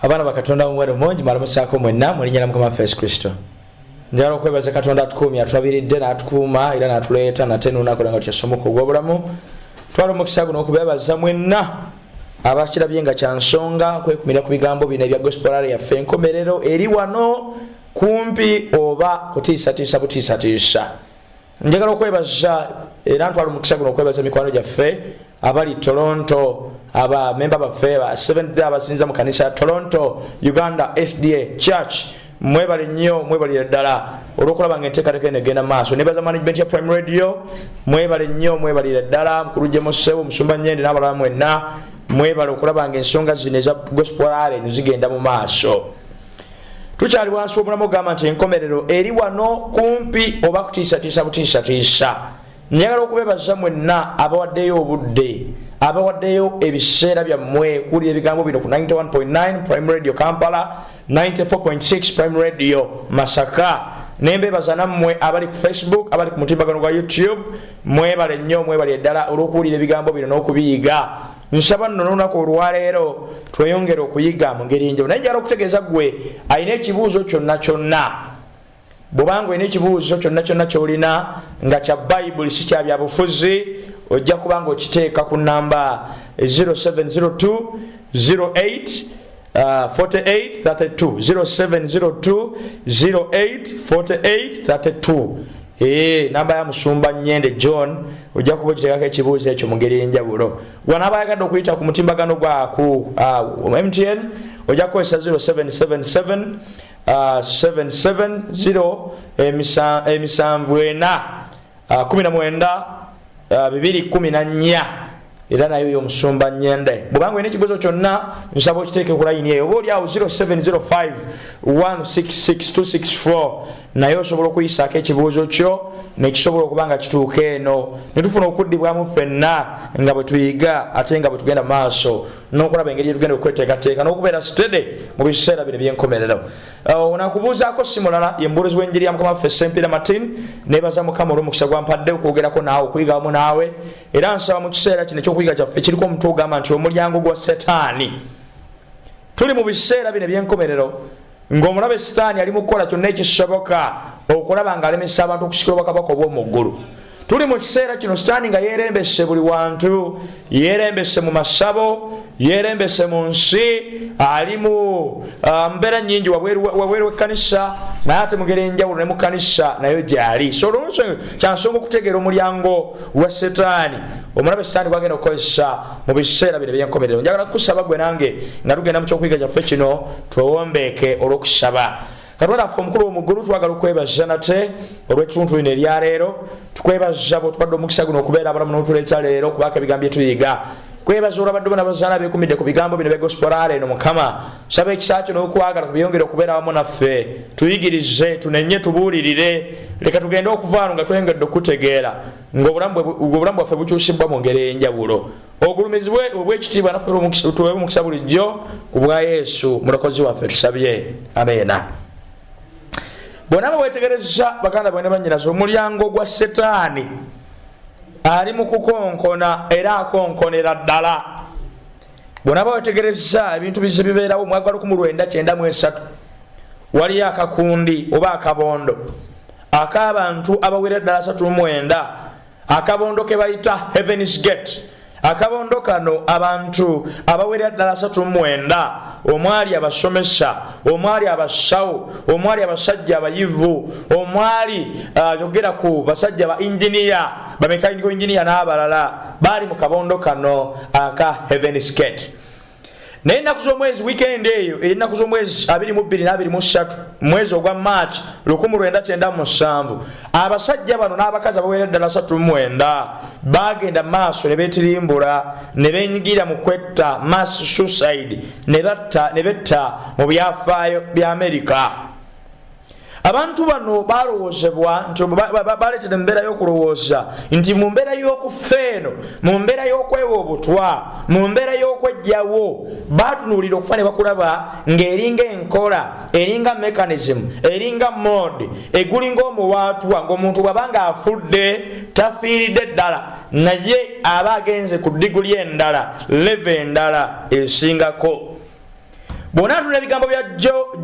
Abana bakatonda mu wero monji malamusako mwenna mulinyala mukama Yesu Kristo. Njagala okwebaza Katonda atukumya atwabiridde n'atukuma era n'atuleeta nate n'unakola nga kyasomoka ogw'obulamu. Twala omukisa guno okubebaza mwenna abakirabye nga kyansonga kwekumira ku bigambo bino ebya gospel area yaffe enkomerero eri wano kumpi oba kutiisatiisa butiisatiisa. Njagala okwebaza era ntwala omukisa guno okwebaza mikwano gyaffe abali Toronto, aba member baffe ba Seventh Day abasinza mu kanisa ya Toronto Uganda SDA Church. Mwebale nnyo mwebale ddala olwokulaba ng'enteekateeka eno egenda maaso. Nebaza management ya Prime Radio mwebale nnyo mwebale ddala mukuluje Musebo Musumba Nyende n'abalala mwenna mwebale okulaba ng'ensonga zino eza gospel area eno zigenda mu maaso. Tukyali wansi w'omulamu ogamba nti enkomerero eri wano kumpi oba kutiisatiisa butiisatiisa. Njagala okubebaza mwenna abawaddeyo obudde abawaddeyo ebiseera byammwe kuli ebigambo bino ku 91.9 Prime Radio Kampala, 94.6 Prime Radio Masaka. Nembebaza nammwe abali ku Facebook, abali ku mutimbagano gwa YouTube, mwebale nnyo mwebale ddala olw'okuwulira ebigambo bino n'okubiyiga. Nsaba nno n'olunaku olwaleero tweyongere okuyiga mu ngeri enjawulo. Naye njagala okutegeeza gwe alina ekibuuzo kyonna kyonna. Bw'obanga olina ekibuuzo kyonna kyonna ky'olina nga kya Bayibuli si kya byabufuzi, ojja kubanga okiteeka ku namba 0702 08 48 32 0702 08 48 32. Namba ya Musumba Nyende John ojja kuba okiteekako ekibuuzo ekyo mu ngeri enjawulo. Wanaaba ayagadde okuyita ku mutimbagano gwa ku MTN ojja kukozesa 0777 770 emisanvu ena 19 214 era nayo y'Omusumba Nyende. Bw'obanga olina ekibuuzo kyonna nsaba okiteeke ku layini eyo. Oba oli awo 0705 166264 naye osobola okuyisaako ekibuuzo kyo nekisobola okuba nga kituuka eno ne tufuna okuddibwamu ffenna nga bwe tuyiga ate nga bwe tugenda maaso n'okulaba engeri tugenda okweteekateeka n'okubeera sitede mu biseera bino by'enkomerero. Nakubuuzaako si mulala ye mubuulizi w'enjiri ya Mukama waffe Sempira Martin. Neebaza Mukama olw'omukisa gwampadde okwogerako naawe okuyiga wamu naawe era nsaba mu kiseera kino ekyokuyiga kyaffe kiriko omutwe ogamba nti omulyango gwa Setaani. Tuli mu biseera bino by'enkomerero ng'omulabe Setaani ali mu kukola kyonna ekisoboka okulaba ng'alemesa abantu okusikira obwakabaka obw'omu ggulu. Tuli mu kiseera kino Setaani nga yeerembese buli wantu, yeerembese mu masabo, yeerembese mu nsi, ali mu mbeera nnyingi wabweru w'ekkanisa naye ate mugera enjawulo ne mu kkanisa nayo gy'ali. So olw'olwekyo kyansonga okutegeera omulyango wa Setaani omulabe Setaani gwagenda okukozesa mu biseera bino eby'enkomerero. Njagala kukusaba gwe nange nga tugenda mu kyokuyiga kyaffe kino twewombeeke olw'okusaba. Katonda waffe omukulu w'omuggulu twagala okwebaza nate olw'ettuntu lino erya leero. Tukwebaza bw'otwadde omukisa guno okubeera abalamu n'otuleeta leero kubaako ebigambo bye tuyiga. Kwebaza olwabadde bona bazaana beekumidde ku bigambo bino bya gospel area eno Mukama. Saba ekisa kyo n'okwagala kubyongera okubeera awamu naffe. Tuyigirize, tunenye, tubuulirire. Leka tugende okuvaano nga twengedde okutegeera ng'obulamu bwaffe bukyusibwa mu ngeri enjawulo. Ogulumizibwe obw'ekitiibwa naffe tuweebwe omukisa bulijjo ku bwa Yesu mulokozi waffe tusabye. Ameena. Bonna bwetegereza baganda bwene bannyinaze omulyango gwa Setaani ali mu kukonkona era akonkonera ddala. Bonna bwetegereza ebintu bize bibeerawo mu mwaka 1993 waliyo akakundi oba akabondo ak'abantu abawera ddala 39 akabondo ke bayita Heaven's Gate. Akabondo kano abantu abawera ddala 39 omwali abasomesa, omwali abasawo, omwali abasajja abayivu, omwali yogera ku basajja ba engineer, ba mechanical engineer n'abalala bali mu kabondo kano aka Heaven's Gate. Naye ennaku z'omwezi weekend eyo ennaku z'omwezi 22 na 23 mwezi ogwa March 1997 abasajja bano n'abakazi abawera ddala 39 bagenda maaso ne beetirimbula ne benyigira mu kwetta mass suicide ne betta mu byafaayo bya Amerika. Abantu bano balowoozebwa nti baleetera embeera y'okulowooza nti mu mbeera y'okufa eno, mu mbeera y'okwewa obutwa, mu mbeera y'okwejjawo baatunuulira okufa ne bakulaba ng'eringa enkola, eringa mechanism, eringa mode egulinga omuwaatwa ng'omuntu bw'abanga afudde tafiiridde ddala naye aba agenze ku diguli endala, leve endala esingako. bw'onaatula ebigambo bya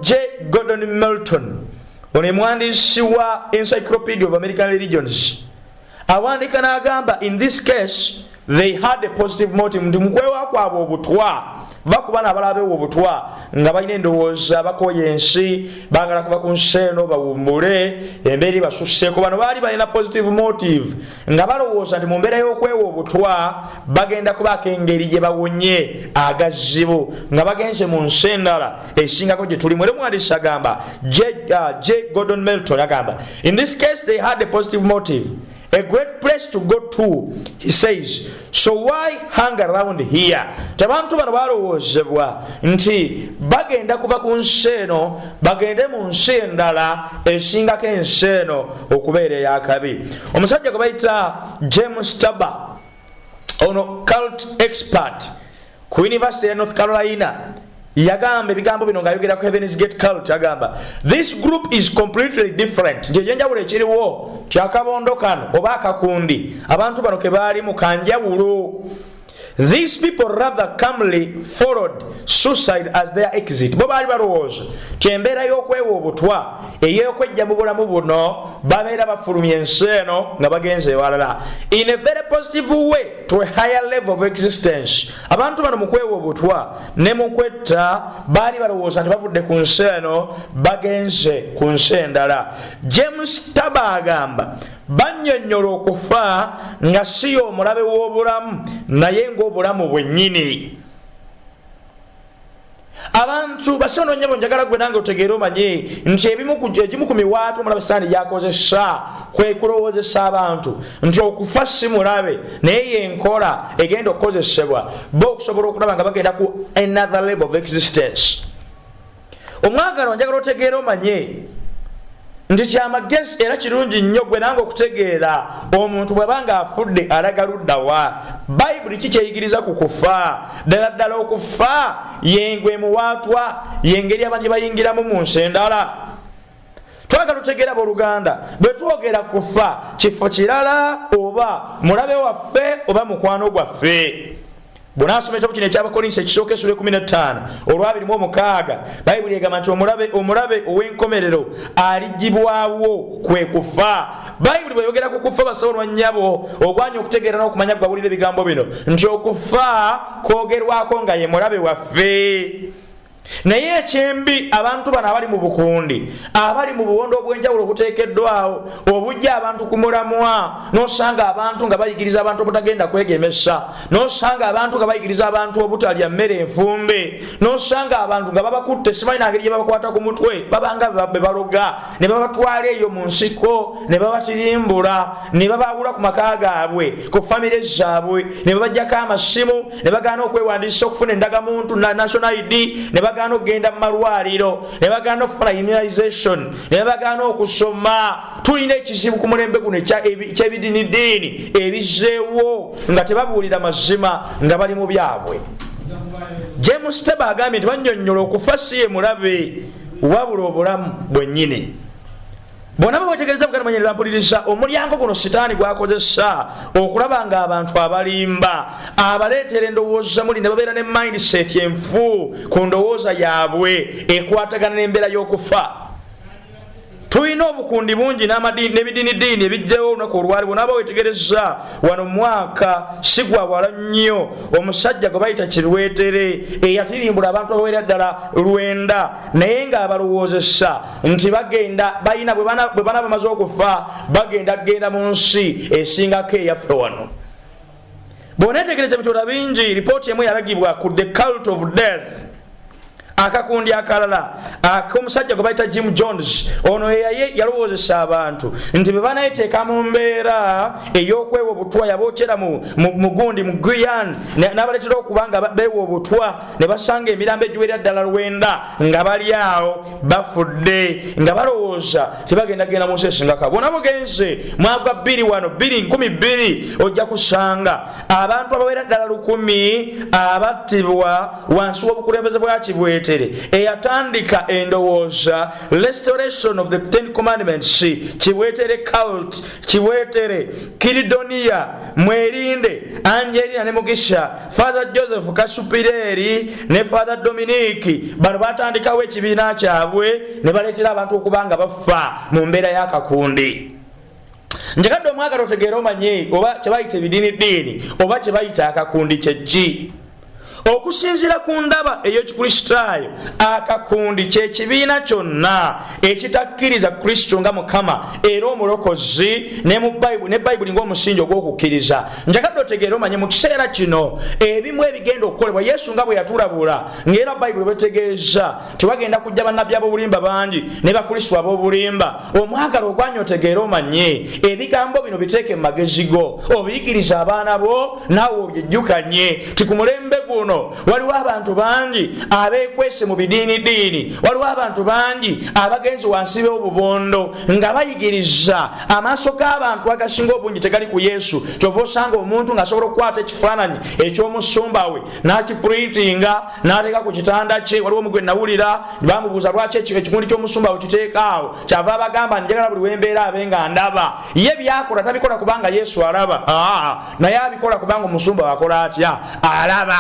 J. Gordon Melton, ono mwandiisi wa Encyclopedia of American Religions, awandiika n'agamba in this case they had a positive motive, nti mukwewa kwabwe obutwa bakuba n'abalabewo obutwa nga balina endowooza bakoya ensi baagala kuva ku nsi eno bawummule embeera basusseko. Bano baali balina positive motive nga balowooza nti mu mbeera y'okwewa obutwa bagenda kubaako engeri gye bawonye agazzibu nga bagenze mu nsi endala esingako gye tulimu. Era omwandiisi agamba J. Gordon Melton agamba in this case they had a positive motive, a great place to go to, he says, so why hang around here? Tabantu bano balowoozebwa nti bagenda kuva ku nsi eno bagende mu nsi endala esingako ensi eno okubeera ey'akabi. Omusajja gwe bayita James Taber, ono cult expert ku University ya North Carolina, yagamba ebigambo bino ng'ayogera ku Heaven's Gate cult. Agamba this group is completely different, nti ekyenjawulo ekiriwo kyakabondo kano oba akakundi abantu bano ke baalimu kanjawulo. These people rather calmly followed suicide as their exit. Bo baali balowooza ti embeera y'okwewa obutwa ey'okwejja mu bulamu buno babeera bafulumya ensi eno nga bagenze ewalala in a very positive way to a higher level of existence. Abantu bano mu kwewa obutwa ne mu kwetta baali balowooza nti bavudde ku nsi eno bagenze ku nsi endala. James Taber agamba bannyonnyola okufa nga si omulabe w'obulamu naye ng'obulamu bwennyini. Abantu basono nyabo njagala gwe nange otegeera omanye nti egimu ku miwaatu omulabe Sitaani gyakozesa kwe kulowoozesa abantu nti okufa si mulabe naye yenkola egenda okukozesebwa bo okusobola okulaba nga bagenda ku another level of existence. Omwagalwa njagala otegeera omanye nti kyamagezi era kirungi nnyo gwe nange okutegeera omuntu bw'abanga afudde alaga ludda wa. Bayibuli kikyeyigiriza ku kufa, ddala ddala okufa yengwe muwaatwa yengeri abantu gye bayingiramu mu nsi endala. Twagala tutegeera booluganda bwe twogera kufa kifo kirala oba mulabe waffe oba mukwano gwaffe. Bw'onaasoma ekitabo kino eky'Abakolinso ekisooka essula 15 olw'26 Bayibuli egamba nti omulabe ow'enkomerero aligibwawo kwe kufa. Bayibuli bw'eyogera ku kufa basawo lwannyabo ogwanya okutegeera n'okumanya gwawulira ebigambo bino nti okufa kwogerwako nga ye mulabe waffe. Naye ekyembi abantu bano abali mu bukundi abali mu buwondo obw'enjawulo obuteekeddwawo obujja abantu ku mulamwa n'osanga abantu nga bayigiriza abantu obutagenda kwegemesa, n'osanga abantu nga bayigiriza abantu obutalya mmere enfumbe, n'osanga abantu nga babakutte simanyi nangeri gye babakwata ku mutwe babanga be baloga ne babatwala eyo mu nsiko ne babatirimbula ne babawula ku maka gaabwe ku famire zaabwe ne babajjako amasimu ne bagaana okwewandiisa okufuna endagamuntu national ID ne bagaana okugenda mu malwaliro ne bagaana okufuna immunization ne bagaana okusoma. Tulina ekizibu ku mulembe guno eky'ebidiinidiini ebizeewo nga tebabuulira mazima nga bali mu byabwe. James Taber agambye nti bannyonnyola okufa si ye mulabe wabula obulamu bwennyini. Bonna bawetegereza mukana manyerera mpuliriza omulyango guno Sitaani gwakozesa okulaba nga abantu abalimba abaleetera endowooza muli ne babeera ne mindset enfu ku ndowooza yaabwe ekwatagana n'embeera y'okufa. Tulina obukundi bungi n'ebidiinidiini ebijjawo olunaku olwali bonna bawetegereza wano mwaka si gwa bwala nnyo omusajja gwe bayita Kirwetere eyatirimbula abantu abawerera ddala 9 naye ng'abalowoozesa nti bagenda balina bwe bana bamaze okufa bagenda mu nsi esingako eyaffe wano. Bw'oneetegereza ebitoola bingi lipooti emu yalagibwa ku the cult of death akakundi akalala ak'omusajja gwe bayita Jim Jones. Ono yalowoozesa abantu nti bwe banayeteeka mu mbeera ey'okwewa obutwa yabookera mu gundi mu Guyana n'abaleetera okuba nga beewa obutwa ne basanga emirambo egiwerera ddala 9 nga bali awo bafudde nga balowooza tebagendagenda mu nsi esingako. Bw'ona bugenze mwaka 2012 ojja kusanga abantu abawera ddala 1000 abattibwa wansi w'obukulembeze bwa Kibwete kiwetere eyatandika endowooza restoration of the Ten Commandments, kiwetere cult, kiwetere Kiridonia, Mwerinde, Angelina ne Mugisha, Father Joseph Kasupireri ne Father Dominic, bano batandikawo ekibiina kyabwe ne baleetera abantu okubanga bafa mu mbeera y'akakundi. Njagadde omwagala otegeera omanye oba kyebayita ebidiinidiini oba kyebayita akakundi kyeki. Okusinziira ku ndaba ey'Ekikristaayo, akakundi kye kibiina kyonna ekitakkiriza Kristo nga Mukama era omulokozi ne Bayibuli ng'omusingi ogw'okukkiriza. Njagadde otegeera omanye mu kiseera kino ebimu ebigenda okukolebwa Yesu nga bwe yatulabula ng'era Bayibuli bwetegeeza tewagenda kujja bannabbi ab'obulimba bangi ne bakristo ab'obulimba. Omwagala ogwanya otegeera omanye ebigambo bino biteeke mu magezi go, obiyigiriza abaana bo naawe obyejjukanye ti ku mulembe guno waliwo abantu bangi abeekwese mu bidiinidiini, waliwo abantu bangi abagenzi wansi b'obubondo nga bayigiriza amaaso g'abantu agasinga obungi tegali ku Yesu. Kyova osanga omuntu ng'asobola okukwata ekifaananyi eky'omusumba we n'akiprintinga n'ateeka ku kitanda kye. Waliwo omu gwe nawulira bamubuuza lwaki ekikundi ky'omusumba we kiteekaawo, kyava abagamba njagala buli wembeera abe nga ndaba. Ye byakola tabikola kubanga Yesu alaba, naye abikola kubanga omusumba wakola atya? Alaba.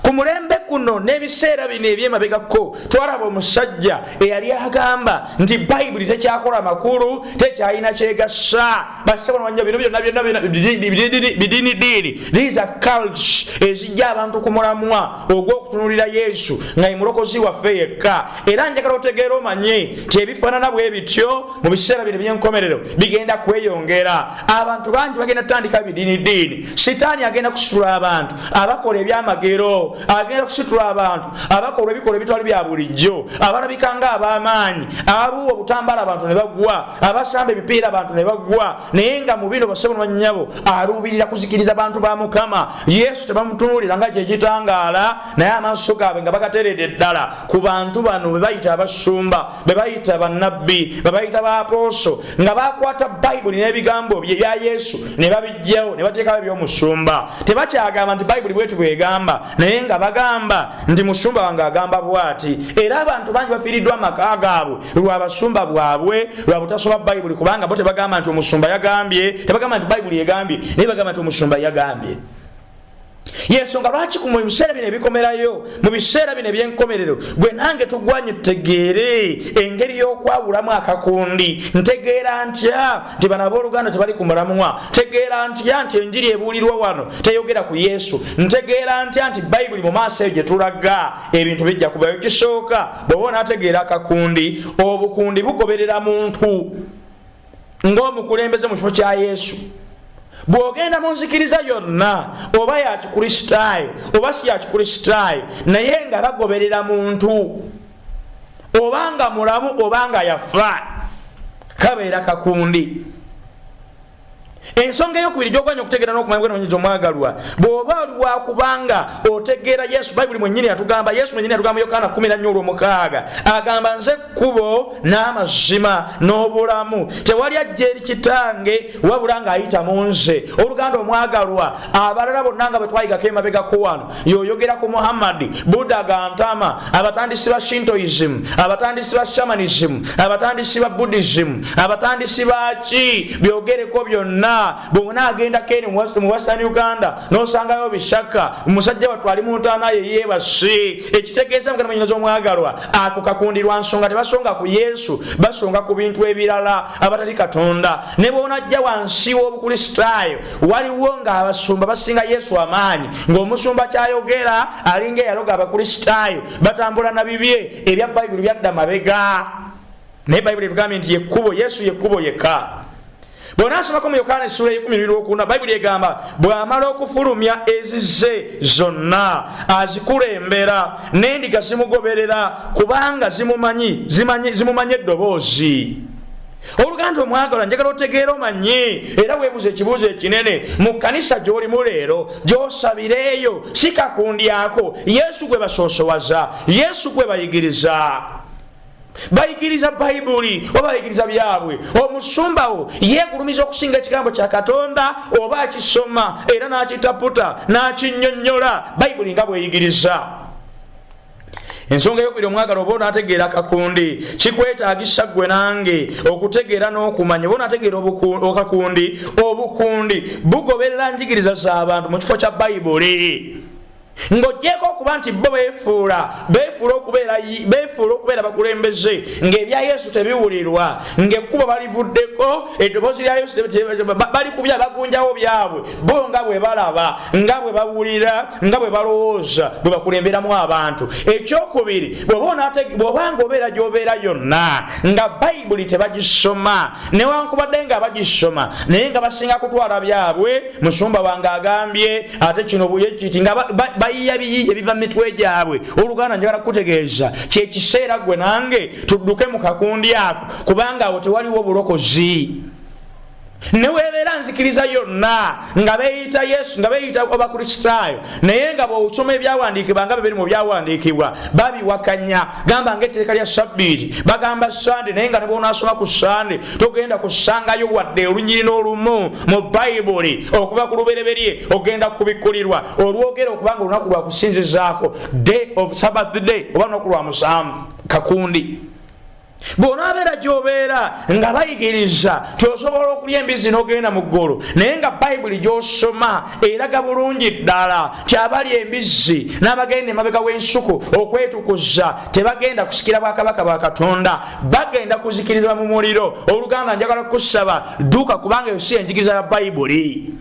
Ku mulembe kuno n'ebiseera bino ebyemabegako twalaba omusajja eyali agamba nti Bayibuli tekyakola makulu, tekyalina kyegasa. Basabonwanya bino byonna bidiinidiini, these are cults ezijja abantu ku mulamwa ogw'okutunulira Yesu nga ye mulokozi waffe yekka. Era njagala otegeera omanye nti ebifaanana bwe bityo mu biseera bino eby'enkomerero bigenda kweyongera. Abantu bangi bagenda kutandika bidiinidiini. Sitaani agenda kusitula abantu abakola ebyamagero, agenda kusitula abantu abakola ebikolwa ebitwali bya bulijjo, abalabika nga ab'amaanyi, ababuwa obutambala abantu ne bagwa, abasamba ebipiira abantu ne bagwa. Naye nga mu bino basabona bannyabo aluubirira kuzikiriza abantu ba Mukama. Yesu tebamutunuulira nga kyekitangaala, naye amaaso gaabwe nga bagateredde ddala ku bantu bano be bayita abasumba, be bayita bannabbi, be bayita baaposo, nga bakwata Bayibuli n'ebigambo bya Yesu ne babijjawo ne bateekawo eby'omusumba. Tebakyagamba nti Bayibuli bwetu bwegamba, naye nga bagamba nti musumba wange agamba bwati. Era abantu bangi bafiiriddwa amaka gaabwe lwa basumba bwabwe lwa butasoba Bayibuli, kubanga bo tebagamba nti omusumba yagambye, tebagamba nti Bayibuli yegambye, naye bagamba nti omusumba yagambye. Yensonga lwaki mu biseera bino ebikomerayo, mu biseera bino eby'enkomerero, gwe nange tugwanye tutegeere engeri y'okwawulamu akakundi. Ntegeera ntya nti bano abooluganda tebali ku mulamwa? Ntegeera ntya nti enjiri ebuulirwa wano teyogera ku Yesu? Ntegeera ntya nti Bayibuli mu maaso eyo gye tulaga ebintu bijja kuvayo? Kisooka bw'oba onaategeera akakundi, obukundi bugoberera muntu ng'omukulembeze mu kifo kya Yesu. Bw'ogenda mu nzikiriza yonna, oba ya Kikristaayo oba si ya Kikristaayo, naye nga bagoberera muntu, obanga mulamu obanga yafa, kabeera kakundi. Ensonga ey'okubiri gy'ogwanya okutegeera n'okumanya bwenonyeza omwagalwa, bw'oba oli wa kubanga otegeera Yesu. Bayibuli mwennyini yatugamba, Yesu mwennyini yatugamba Yokaana 14:6 agamba nze kkubo n'amazima n'obulamu, tewali ajja eri Kitange wabula ng'ayita mu nze. Oluganda omwagalwa, abalala bonna nga bwe twayigako emabegako wano, y'oyogera ku Muhammadi, Buddha Gantama, abatandisi ba Shintoism, abatandisi ba Shamanism, abatandisi ba Buddhism, abatandisi ba ki, byogereko byonna. Bw'ona agenda kene mu Western Uganda n'osangayo bishaka, omusajja wattu ali mu ntaana ye yeebase. Ekitegeeza mugana mwennyinaza omwagalwa, ako kakundirwa nsonga tebasonga ku Yesu, basonga ku bintu ebirala abatali Katonda. Ne bw'onajja wansi w'Obukristaayo, waliwo ng'abasumba basinga Yesu amaanyi, ng'omusumba kyayogera alinga eyaloga Abakristaayo batambula na bibye ebya Bayibuli byadda mabega. Naye Bayibuli etugambye nti yekkubo, Yesu yekkubo yekka. Bw'onaasomako mu Yokaana essula y'E11, Bayibuli egamba bw'amala okufulumya ezize zonna azikulembera, n'endiga zimugoberera kubanga zimumanye eddoboozi. Oluganda omwagalwa, njagala otegeera omanye era weebuuze ekibuuzo ekinene mu kkanisa gy'olimu leero, gy'osabireeyo si kakundi ako. Yesu gwe basoosowaza, Yesu gwe bayigiriza. Bayigiriza Bayibuli oba bayigiriza byabwe. Omusumbawo yeegulumiza okusinga ekigambo kya Katonda oba akisoma era n'akitaputa n'akinnyonnyola Bayibuli nga bweyigiriza. ensonga eyokubiri omwagalwa oba onaategeera akakundi kikwetaagisa ggwe nange okutegeera n'okumanya. oba onaategeera akakundi obukundi bugoberera njigiriza z'abantu mu kifo kya bayibuli ng'ogyeko okuba nti bo beefuula okubeera bakulembeze ng'ebya Yesu tebiwulirwa ng'ekkubo balivuddeko eddoboozi lya Yesu bali kubya bagunjawo byabwe bo nga bwe balaba nga bwe bawulira nga bwe balowooza bwe bakulemberamu abantu. Ekyokubiri bw'obanga obeera gy'obeera yonna nga bayibuli tebagisoma newankubadde nga bagisoma naye nga basinga kutwala byabwe, musumba wange agambye ate kino buye kiti nga bayiya biyiye biva mu mitwe gyabwe. Oluganda njagala kutegeeza kyekiseera gwe nange tudduke mu kakundi ako kubanga awo tewaliwo bulokozi. Newebeera nzikiriza yonna nga beeyita Yesu nga beeyita abakristaayo naye nga bw'osoma ebyawandiikibwa nga biri mu byawandiikibwa babiwakanya. Gamba ng'etteeka lya Sabbiiti bagamba Sande naye nga ne bw'onaasoma ku Sande togenda kusangayo wadde olunyiri n'olumu mu bayibuli okuva ku lubereberye ogenda kubikkulirwa olwogera okubanga olunaku lwa kusinzizaako day of Sabbath day oba lunaku lwa musanvu kakundi. Bw'onaabeera gy'obeera nga bayigiriza tyosobola okulya embizzi n'ogenda mu ggulu naye nga bayibuli gy'osoma eraga bulungi ddala kyabali embizzi n'abagenda emabega w'ensuku okwetukuza tebagenda kusikira bwakabaka bwa Katonda bagenda kuzikirizibwa mu muliro. Oluganda njagala kusaba dduka kubanga yo si enjigiriza ya bayibuli.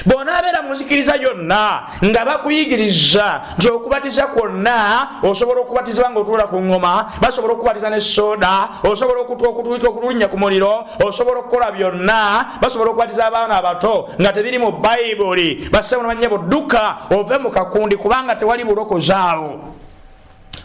Bw'onaabeera mu nzikiriza yonna nga bakuyigiriza nti okubatiza kwonna osobola okubatizibwa ng'otuula ku ŋŋoma, basobola okubatiza ne soda, osobola okutulinnya ku muliro, osobola okukola byonna, basobola okubatiza abaana abato nga tebiri mu bayibuli. Bassebo n'abannyabo dduka ove mu kakundi kubanga tewali bulokozi awo.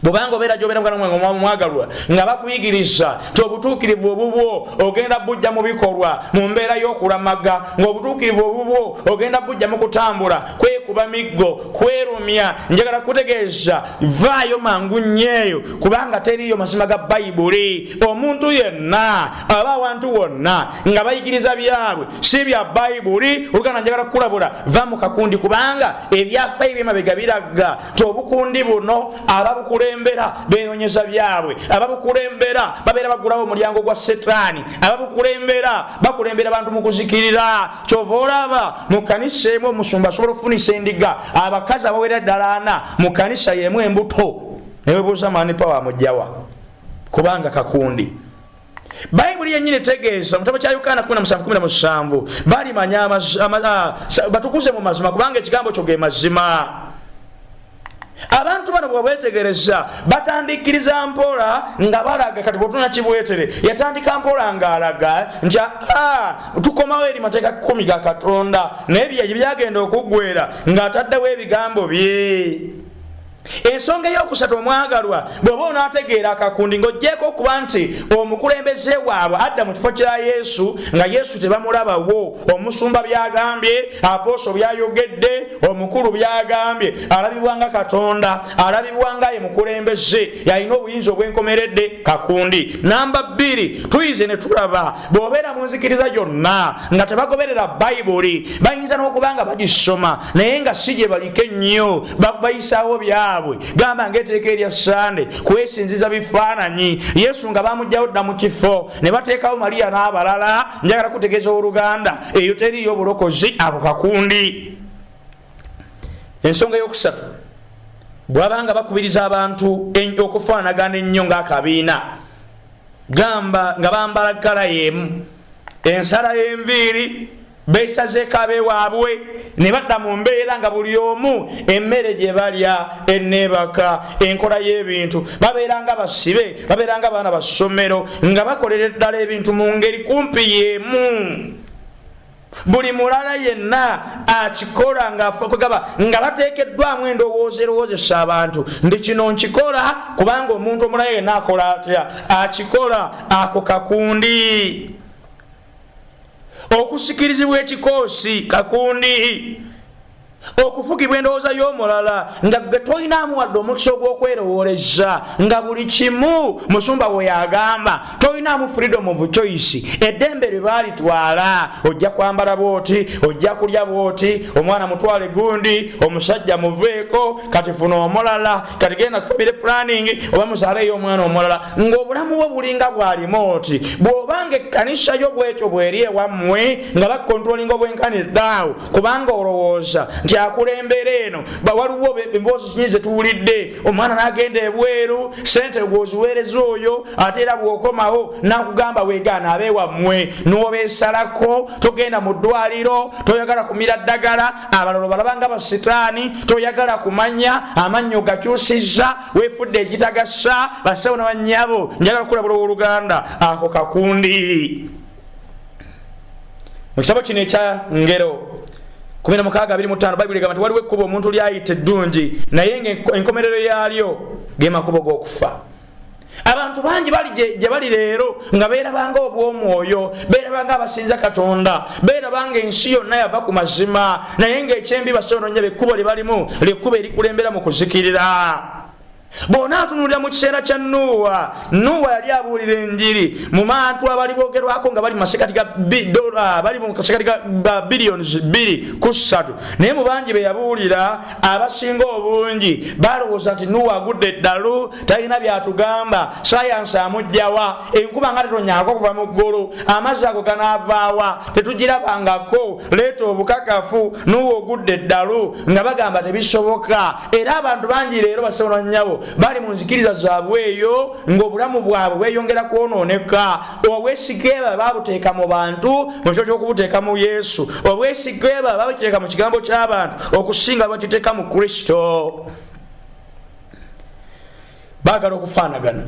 Bw'obanga obeera gy'obeera mwana mwagalwa nga bakuyigiriza nti obutuukirivu obubwo ogenda bujja mu bikolwa mu mbeera y'okulamaga, ng'obutuukirivu obubwo ogenda bujja mu kutambula, kwekuba miggo, kwerumya. Njagala kutegeeza vaayo mangu nnyo kubanga teriyo mazima ga bayibuli. Omuntu yenna aba awantu wonna nga bayigiriza byabwe si bya bayibuli, oluganda njagala kukulabula va mu kakundi kubanga ebyafaayo by'emabega biraga nti obukundi buno ababukulembera beenoonyeza byabwe, ababukulembera babeera bagulawo omulyango gwa Setaani, ababukulembera bakulembera abantu mu kuzikirira. Kyova olaba mu kanisa emu omusumba asobola okufunisa endiga abakazi abawera ddala 4 mu kanisa y'emu embuto newebuuza maani pawa amugjawa kubanga kakundi. Bayibuli yennyini tegeeza mu kitabo kya Yokaana 17:17 balimanya batukuze mu mazima kubanga ekigambo kyo ge mazima. Abantu bano bwebetegereza batandikiriza mpola nga balaga kati bwotuna kibwetere yatandika mpola nga alaga nti tukomawo eri mateeka 10 ga Katonda naye byagenda okuggwera ng'ataddewo ebigambo bye. Ensonga ey'okusatu omwagalwa bw'oba onaategeera akakundi ng'oggyeko okuba nti omukulembeze waabwe adda mu kifo kya Yesu nga Yesu tebamulabawo, omusumba byagambye, apooso byayogedde, omukulu byagambye, alabibwa nga Katonda, alabibwa nga ye mukulembeze yalina obuyinza obwenkomeredde kakundi. Namba 2 tuyize ne tulaba bw'obeera mu nzikiriza yonna nga tebagoberera bayibuli bayinza n'okuba nga bagisoma naye nga si gye baliko ennyo bayisaawo byabwe. Gamba ng'etteeka erya Sande kwesinziza bifaananyi. Yesu nga bamugjawo dda mu kifo ne bateekawo Mariya n'abalala. Njagala kutegeeza oluganda eyo teriyo obulokozi ako kakundi. Ensonga ey'okusatu bw'abanga bakubiriza abantu okufaanagana ennyo ng'akabiina, gamba nga bambala kkala y'emu, ensala y'enviiri, beesazeeko abeewaabwe ne badda mu mbeera nga buli omu emmere gye balya enneebaka enkola y'ebintu babeera nga basibe, babeera nga abaana ba ssomero nga bakolera eddala ebintu mu ngeri kumpi y'emu. Buli mulala yenna akikola nga bateekeddwamu endowooza erowoozesa abantu ndi kino nkikola kubanga omuntu omulala yenna akola atya akikola ako kakundi. Okusikirizibwa ekikoosi kakundi. okufugibwa endowooza y'omulala nga gwe tolinamu wadde omukisa ogw'okwerowooleza nga buli kimu musumba we yagamba tolinamu freedom of choice. Eddembe lye baalitwala ojja kwambala bwoti, ojja kulya bwoti, omwana mutwale gundi, omusajja muveeko, kati funa omulala, kati genda ku family planning oba muzaaleyo omwana omulala, ng'obulamu bwo bulinga bwalimu oti. Bw'obanga ekkanisa yo bwetyo bw'eri ewammwe nga bakontrolinga obwenkaniddeawo kubanga olowooza nti akulembera eno waliwo emboozi kinyi zetuwulidde, omwana n'agenda ebweru, sente gwoziweereza oyo, ate era bw'okomawo n'akugamba weegaana abeewammwe n'obeesalako, togenda mu ddwaliro, toyagala kumira ddagala, abalala balabanga basitaani, toyagala kumanya, amannyo gakyusizza, weefudde ekitagasa, basawo n'abanyabo, njagala kulabula oluganda, ako kakundi. Mu kitabo kino ekya Ngero 16:25 Bayibuli egamba nti waliwo ekkubo omuntu lyayita eddungi naye ng'enkomerero yaalyo ge makubo g'okufa. Abantu bangi bali gye bali leero nga beerabanga obw'omwoyo, beerabanga abasinza Katonda, beerabanga ensi yonna yava ku mazima, naye ng'ekyembi basobononya ekkubo lye balimu ly'ekkubo erikulembera mu kuzikirira. Bonna atunulira mu kiseera kya Nuuwa yali abuulira enjiri mu bantu abali boogerwako nga bali mu masekati ga $2 bali mu kasekati ga billions 2.3, naye mu bangi be yabuulira abasinga obungi balowooza nti Nuuwa agudde eddalu, talina byatugamba, sayansi amugjawa, enkuba nga tetonyako okuva mu ggulu, amazzi ago ganaavaawa, tetugirabangako, leeta obukakafu, Nuuwa ogudde eddalu, nga bagamba tebisoboka. Era abantu bangi leero basobola nnyabo bali mu nzikiriza zaabwe eyo ng'obulamu bwabwe bweyongera kwonooneka. Obwesige bwe babuteeka mu bantu mu kiro ky'okubuteeka mu Yesu, obwesige bwe babiteeka mu kigambo ky'abantu okusinga bakiteeka mu Kristo. Baagala okufaanagana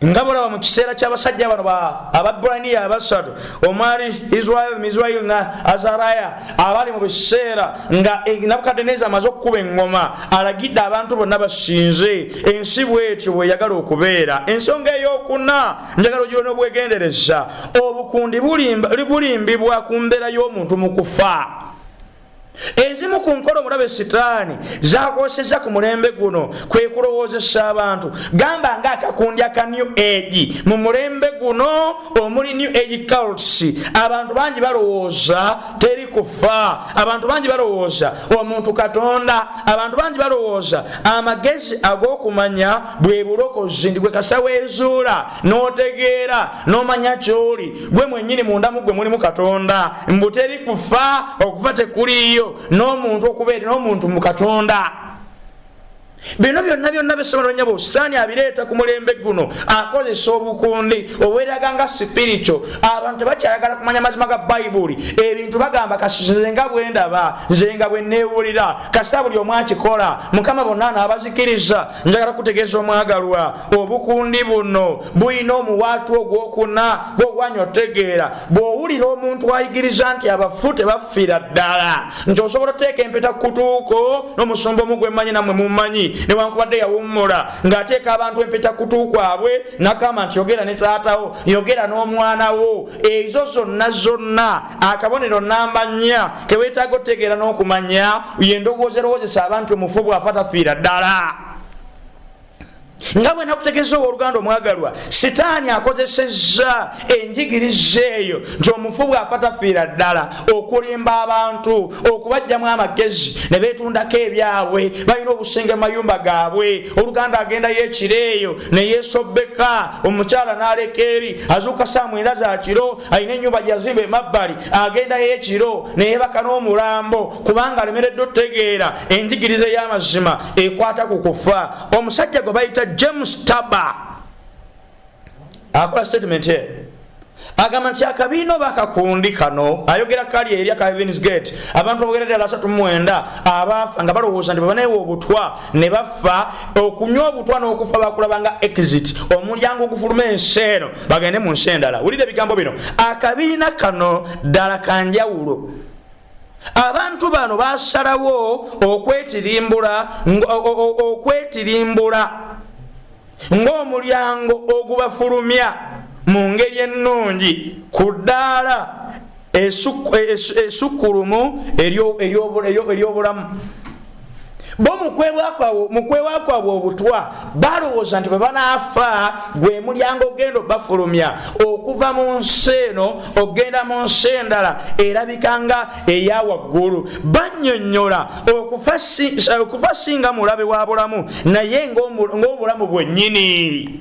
nga bulaba mu kiseera ky'abasajja bano Ababbulaniya abasatu, omwali Israel na Azariya abali mu biseera nga Nebukadneeza amaze okukuba eŋŋoma, alagidde abantu bonna basinze ensi bwetyo bweyagala okubeera. Ensonga ey'okuna njagala ogirona obwegendereza, obukundi bulimbibwa ku mbeera y'omuntu mu kufa. Ezimu ku nkola omulabe Sitaani zaakosezza ku mulembe guno kwe kulowoozesa abantu. Gamba ng'akakundi aka New Age mu mulembe guno omuli New Age cults. Abantu bangi balowooza teri kufa, abantu bangi balowooza omuntu Katonda, abantu bangi balowooza amagezi ag'okumanya bwe bulokozi, ndi gwe kasa weezuula n'otegeera n'omanya ky'oli gwe mwennyini mundamu gwe mulimu Katonda, mbu teri kufa, okufa tekuliyo, n'omuntu okubeera n'omuntu mu Katonda. Bino byonna bisobola bo Sitaani abireeta ku mulembe guno, akozesa obukundi obweraga nga spiritual. Abantu tebakyayagala kumanya mazima ga Bayibuli, ebintu bagamba kasi nze nga bwe ndaba, nze nga bwe neewulira, kasa buli omu akikola, Mukama bonna n'abazikiriza. Njagala kutegeeza omwagalwa, obukundi buno bulina omuwaatu ogwokuna gw'ogwanya otegeera. Bw'owulira omuntu ayigiriza nti abafu tebafiira ddala, nti osobola oteeka empeta ku kutuuko n'omusumba omu gwe mmanyi nammwe mummanyi, newankubadde yawummula ng'ateeka abantu empeta kutu kwabwe n'agamba nti yogera ne taatawo, yogera n'omwanawo. Ezo zonna akabonero namba 4 ke weetaaga otegeera n'okumanya ye ndowooza erowoozesa abantu omufu bw'afa tafiira ddala. Nga bwe nakutegeeza oluganda omwagalwa, Sitaani akozesezza enjigiriza eyo nti omufu bw'afa tafiira ddala okulimba abantu, okubajjamu amagezi ne beetundako ebyabwe, balina obusenge mu mayumba gaabwe. Oluganda agendayo ekiro eyo ne yeesobbeka, omukyala n'aleka eri, azuuka saa 9 za kiro, alina ennyumba gye yazimba emabbali, agendayo ekiro ne yeebaka n'omulambo kubanga alemeredde otegeera enjigiriza ey'amazima ekwata ku kufa. Omusajja gwe bayita James Taba akola statement agamba nti akabiino bakakundi kano, ayogera kali eri aka Heaven's Gate, abantu abogeredde 39 abafa nga balowooza nti babaneewo obutwa ne bafa. Okunywa obutwa n'okufa bakulabanga exit, omulyango ogufuluma ensi eno bagende mu nsi endala. Wulira ebigambo bino, akabiina kano ddala kanjawulo. Abantu bano basalawo okwetirimbula ng'omulyango ogubafulumya mu ngeri ennungi ku ddaala esukulumu eryobulamu. Bo mukwebwa kwabwe obutwa balowooza nti bwe banaafa gwe mulyango ogenda obafulumya okuva mu nsi eno ogenda mu nsi endala erabika nga eya waggulu. Bannyonnyola okufa singa mulabe wa bulamu naye ng'obulamu bwennyini.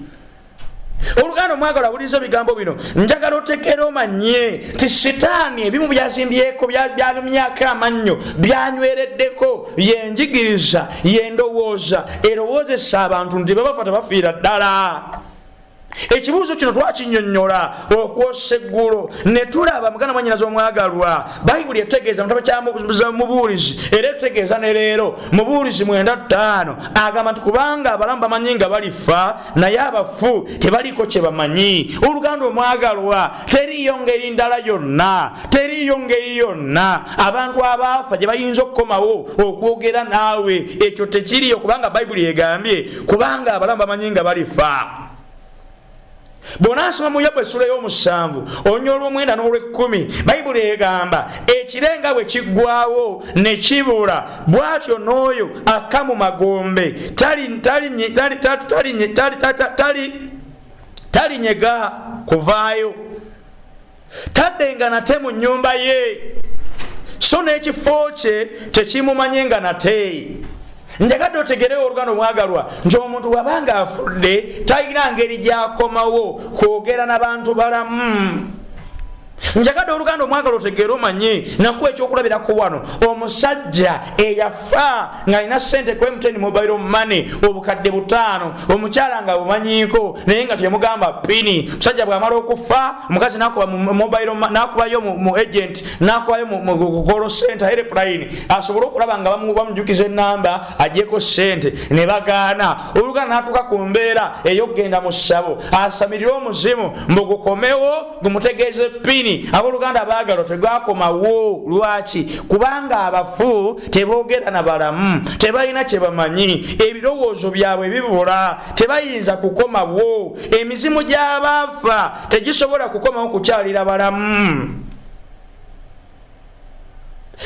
Oluganda omwagala awuliriza ebigambo bino njagala otegeere omanye ti sitaani ebimu byazimbyeko bya myaka amannyo byanywereddeko yenjigiriza yendowooza erowoozesa abantu nti babafa tebafiira ddala. Ekibuuzo kino twakinnyonnyola okwosa eggulo ne tulaba muganda mwannyinaze omwagalwa Bayibuli etegeeza mutabo kya Mubuulizi era etegeeza ne leero Mubuulizi 9:5 agamba nti kubanga abalamu bamanyi nga balifa naye abafu tebaliiko kye bamanyi. Oluganda omwagalwa teriyo ngeri ndala yonna abantu abaafa gye bayinza okukomawo okwogera naawe ekyo tekiriyo kubanga Bayibuli egambye kubanga abalamu bamanyi nga balifa. Bw'onaasoma mu Yobu essula y'omusanvu olunyolo lw'omwenda n'olw'ekkumi Bayibuli egamba ekirenga bwe kiggwaawo ne kibula bw'atyo n'oyo akka mu magombe talinyega kuvaayo taddenga nate mu nnyumba ye so n'ekifo kye tekimumanye nga nate. Njagadde otegerewo oluganda omwagalwa nti omuntu wabanga afudde talina ngeri gy'akomawo kwogera n'abantu balamu. Njagadde oluganda omwagalwa otegeere omanye nakuwa ekyokulabirako wano omusajja eyafa ng'alina ssente ku MTN mobile money obukadde 5 omukyala nga bumanyiiko naye nga temugamba pini. Musajja bw'amala okufa omukazi n'akuba mu mobile n'akubayo mu agent n'akubayo mu call center helpline asobole okulaba nga bamujjukiza ennamba agyeko ssente ne bagaana. Oluganda n'atuuka ku mbeera ey'okugenda mu ssabo asamirire omuzimu mbugukomewo gumutegeeze pini. Abooluganda baagalwa tegwakomawo. Lwaki? Kubanga abafu teboogera na balamu, tebalina kye bamanyi, ebirowoozo byabwe bibula, tebayinza kukomawo. Emizimu gy'abaafa tegisobola kukomawo kukyalira balamu.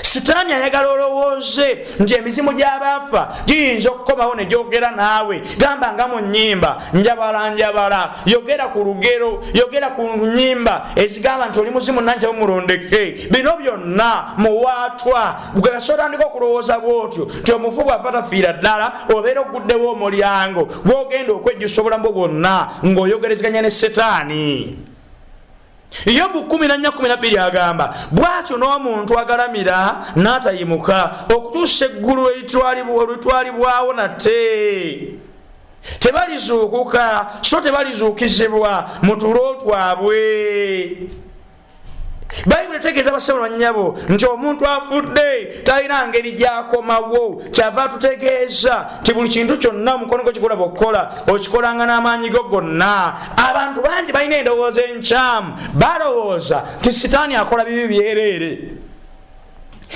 Sitaani ayagala olowooze nti emizimu gy'abaafa giyinza okukomawo ne gyogera naawe. Gamba nga mu nnyimba njabala yogera ku lugero, yogera ku nnyimba ezigamba nti oli muzimu nanja bumulondeke. Bino byonna muwaatwa bwegasotandika okulowooza bw'otyo nti omufu bw'afa tafiira ddala obeera oguddewo omulyango gw'ogenda okwejjusa obulamu bwo bwonna ng'oyogerezeganya ne Setaani. Yobu 14:12 agamba bw'atyo n'omuntu agalamira n'atayimuka okutuusa eggulu eritwalibwawo nate. Tebalizuukuka so tebalizuukizibwa mu tulo twabwe. Bayibuli etegeeza bassebo bannyabo nti omuntu afudde talina ngeri gy'akomawo. Kyava tutegeeza nti buli kintu kyonna omukono gwo kigula bw'okola okikolanga n'amaanyi go gonna. Abantu bangi balina endowooza enkyamu balowooza nti Sitaani akola bibi byereere.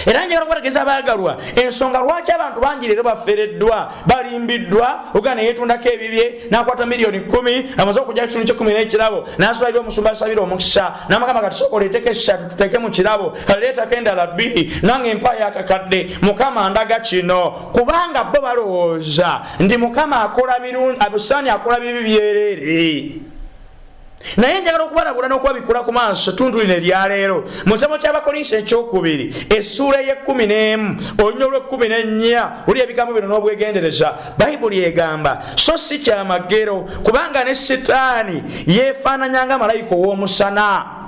Era njagala okubategeeza abaagalwa ensonga lwaki abantu bangi leero bafereddwa balimbiddwa ogana yeetundako ebibye n'akwata miliyoni 10 amaze okujja kitundu kye 10 n'ekirabo n'asubira omusumba asabira omukisa n'amagamba kati sooka oleeteko 3 tuteeke mu kirabo kaleetako endala 2 nange empaya akakadde Mukama ndaga kino kubanga bo balowooza nti Mukama akola birungi Sitaani akola bibi byereere. Naye njagala okubalabula n'okubabikula ku maaso tundu lino erya leero mu kitabo ky'Abakolinso ekyokubiri essula ey'e11 olunyolo lw'e14 uli ebigambo bino n'obwegendereza. Bayibuli egamba so si kyamagero kubanga ne Setaani yeefaananya nga malayika ow'omusana.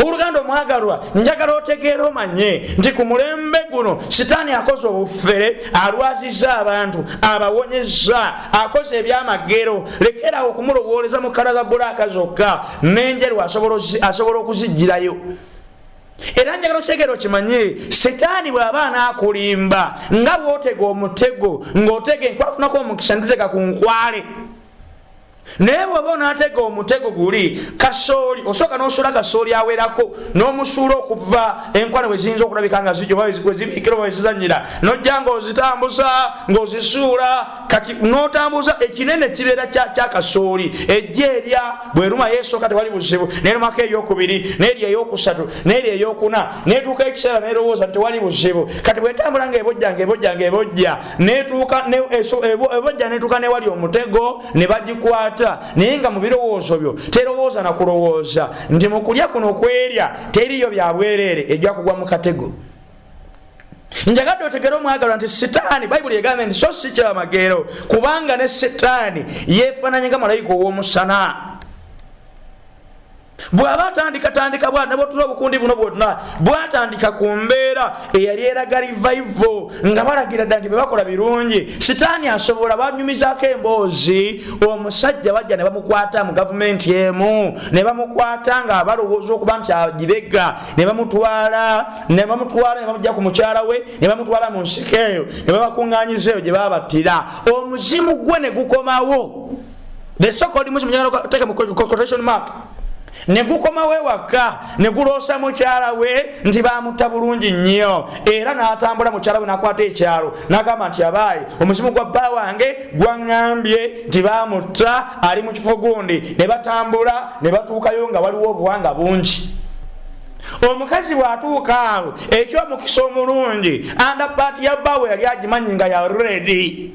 Oluganda omwagalwa njagala otegeera omanye nti ku mulembe guno Sitaani akoze obufere, alwazizza abantu, abawonyezza, akoze ebyamagero. Lekera okumulowooleza mu kkala za bbulaaka zokka n'enjeru asobola okuzigirayo. Era njagala otegeera okimanye Setaani bw'aba anaakulimba nga bw'otega omutego ng'otega enkwafunako omukisa ntuteka ku nkwale. naye bw'oba onaatega omutego guli kasooli osooka n'osuula kasooli awerako n'omusuula okuva enkwana we ziyinza okulabika nga zijjo we zibiikira oba we zizannyira n'ojja ng'ozitambuza ng'ozisuula kati n'otambuza ekinene kibeera kya kasooli ejja erya bw'eruma yeesooka tewali buzibu n'erumako ey'okubiri n'erya ey'okusatu n'erya ey'okuna n'etuuka ekiseera n'erowooza nti tewali buzibu kati bw'etambula ng'ebojja n'etuuka n'ewali omutego ne bagikwata naye nga mu birowoozo byo terowooza na kulowooza nti mu kulya kuno kwerya teriyo bya bwereere ejja kugwa mu katego. Njagadde otegere omwagalwa nti sitaani Bayibuli egamba nti so si kya magero kubanga ne sitaani yeefaananye nga malayika ow'omusana. Bw'aba atandika bw'ati ne bw'otula obukundi buno bwonna bw'atandika ku mbeera eyali eraga revival nga balagira ddala nti bwe bakola birungi sitaani asobola banyumizaako emboozi omusajja bajja ne bamukwata mu gavumenti emu ne bamukwata nga balowooza okuba nti agibega ne bamutwala ne bamujja ku mukyala we ne bamutwala mu nsiko eyo ne babakuŋŋaanyiza eyo gye babattira omuzimu gwe ne gukomawo the so-called muzimu njagala teeka mu quotation mark ne gukomawo ewaka ne guloosa mukyala we nti bamutta bulungi nnyo era n'atambula mukyala we n'akwata ekyalo n'agamba nti abaayi omuzimu gwa bba wange gwaŋŋambye nti bamutta ali mu kifo gundi ne batambula ne batuukayo nga waliwo obuwanga bungi. Omukazi bw'atuuka awo ekyomukisa omulungi andapaati ya bba we yali agimanyi nga ya ready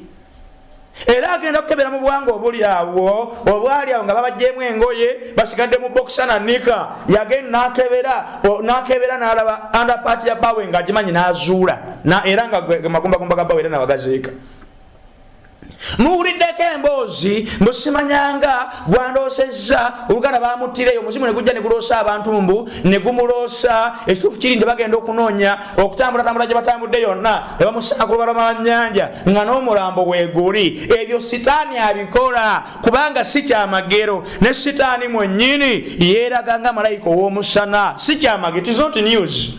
era agenda okukebera mu buwanga obuli awo obwali awo nga babajjeemu engoye basigadde mu bokisa na nika yagenda n'akebera n'alaba andapaati ya bbawe nga agimanyi n'azuula era nga magumbagumba ga bbawe era nabagazeeka. Muwuliddeko emboozi mbusimanyanga gwandoosezza oluganda bamuttireyo omuzimu ne gujja ne guloosa abantu mbu ne gumuloosa ekituufu kiri nti bagenda okunoonya okutambulatambula gye batambudde yonna ne bamusaaka ku lubalama lwa nnyanja nga n'omulambo weeguli. Ebyo sitaani abikola kubanga si kyamagero ne sitaani mwennyini yeeraga nga malayika ow'omusana si kyamagero, it is not news.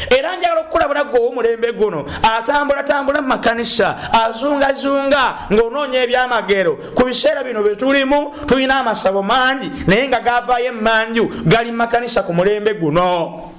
Era njagala okukulabula gwe ow'omulembe guno atambula mu makanisa azungazunga ng'onoonya ebyamagero. Ku biseera bino bye tulimu tulina amasabo mangi naye nga gaavaayo emmanju gali mu makanisa ku mulembe guno.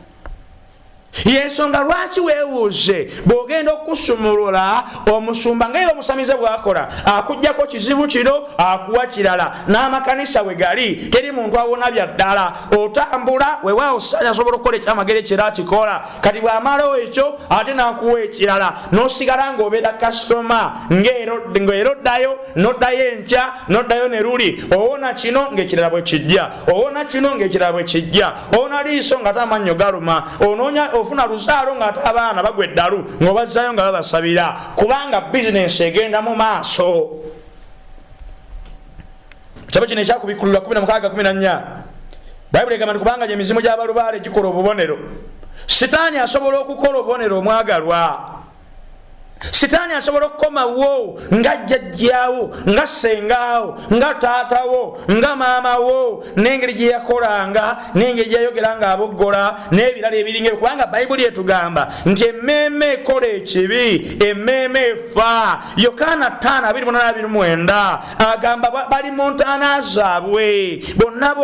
Yensonga lwaki weewuuze bw'ogenda okusumulula omusumba nga era omusamize bw'akola akuggyako kizibu kino akuwa kirala n'amakanisa we gali teri muntu awona bya ddala otambula weewaawo sitaani asobola okukola ekyamagero ekyo akikola kati bw'amalawo ekyo ate n'akuwa ekirala n'osigala ng'obeera kasitoma ng'era oddayo n'oddayo enkya n'oddayo ne luli owona kino ng'ekirala bwe kijja owona kino ng'ekirala bwe kijja owona liiso ng'ate amannyo galuma onoonya ofuna luzaalo ng'ate abaana bagwa eddalu ng'obazzayo nga babasabira kubanga bizinensi egenda mu maaso. Kitabo kino ekyakubikkulirwa 16:14 Bayibuli egamba nti kubanga gy'emizimu gy'abalubaale gikola obubonero sitaani asobola okukola obubonero omwagalwa. Sitaani asobola okukomawo nga jjajjaawo nga ssengaawo nga taatawo nga maamawo n'engeri gye yakolanga n'engeri gye yayogeranga aboggola n'ebirala ebiringa ebyo kubanga Bayibuli etugamba nti emmeeme ekola ekibi emmeeme efa. Yokaana 5:29 agamba bali mu ntaana zaabwe bonna